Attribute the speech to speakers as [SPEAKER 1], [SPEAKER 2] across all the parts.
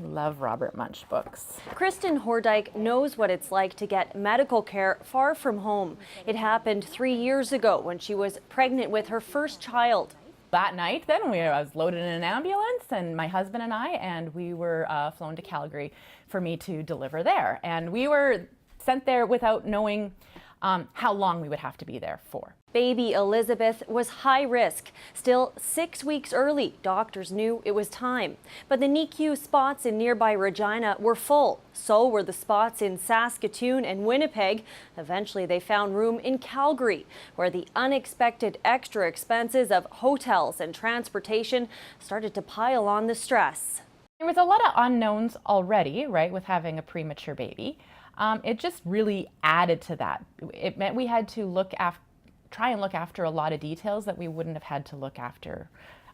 [SPEAKER 1] Love Robert Munch books.
[SPEAKER 2] Kristen Hordyke knows what it's like to get medical care far from home. It happened 3 years ago when she was pregnant with her first child.
[SPEAKER 1] That night then, I was loaded in an ambulance, and my husband and we were flown to Calgary for me to deliver there. And we were sent there without knowing how long we would have to be there for.
[SPEAKER 2] Baby Elizabeth was high risk. Still 6 weeks early, doctors knew it was time. But the NICU spots in nearby Regina were full. So were the spots in Saskatoon and Winnipeg. Eventually, they found room in Calgary, where the unexpected extra expenses of hotels and transportation started to pile on the stress.
[SPEAKER 1] There was a lot of unknowns already, right, with having a premature baby. It just really added to that. It meant we had to try and look after a lot of details that we wouldn't have had to look after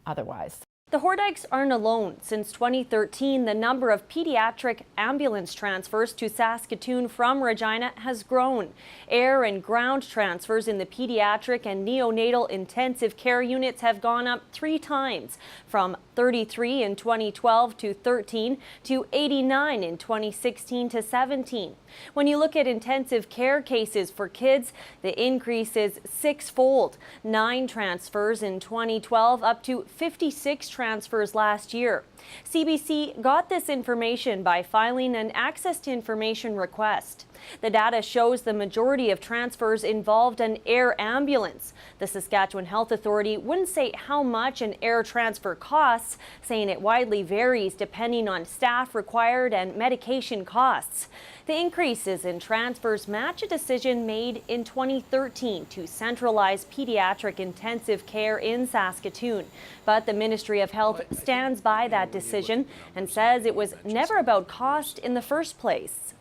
[SPEAKER 1] otherwise.
[SPEAKER 2] The Hordykes aren't alone. Since 2013, the number of pediatric ambulance transfers to Saskatoon from Regina has grown. Air and ground transfers in the pediatric and neonatal intensive care units have gone up 3 times, from 33 in 2012 to 13 to 89 in 2016 to 17. When you look at intensive care cases for kids, the increase is 6-fold. 9 transfers in 2012 up to 56 transfers last year. CBC got this information by filing an access to information request. The data shows the majority of transfers involved an air ambulance. The Saskatchewan Health Authority wouldn't say how much an air transfer costs, saying it widely varies depending on staff required and medication costs. The increases in transfers match a decision made in 2013 to centralize pediatric intensive care in Saskatoon. But the Ministry of Health stands by that decision and says it was never about cost in the first place.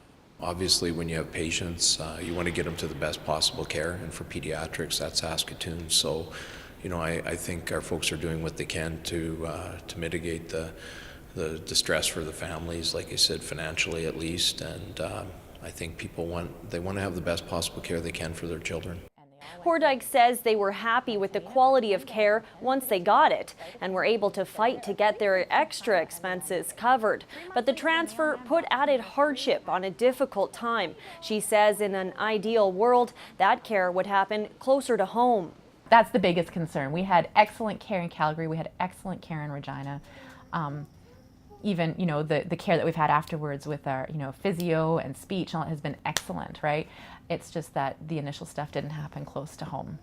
[SPEAKER 3] Obviously, when you have patients, you want to get them to the best possible care, and for pediatrics, that's Saskatoon. So, I think our folks are doing what they can to mitigate the distress for the families, like I said, financially at least, and I think people want to have the best possible care they can for their children.
[SPEAKER 2] Hordyke says they were happy with the quality of care once they got it and were able to fight to get their extra expenses covered. But the transfer put added hardship on a difficult time. She says in an ideal world, that care would happen closer to home.
[SPEAKER 1] That's the biggest concern. We had excellent care in Calgary. We had excellent care in Regina. Even, the care that we've had afterwards with our, physio and speech and all has been excellent, right? It's just that the initial stuff didn't happen close to home.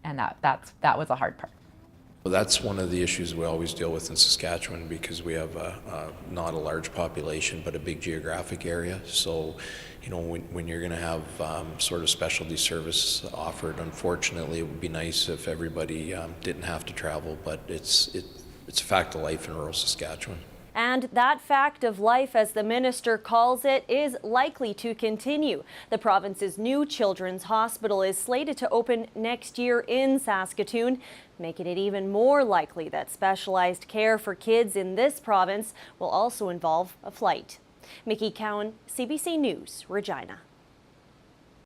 [SPEAKER 1] And that was a hard part.
[SPEAKER 3] Well, that's one of the issues we always deal with in Saskatchewan, because we have not a large population, but a big geographic area. So, when you're going to have sort of specialty service offered, unfortunately, it would be nice if everybody didn't have to travel, but it's a fact of life in rural Saskatchewan.
[SPEAKER 2] And that fact of life, as the minister calls it, is likely to continue. The province's new children's hospital is slated to open next year in Saskatoon, making it even more likely that specialized care for kids in this province will also involve a flight. Mickey Cowan, CBC News, Regina.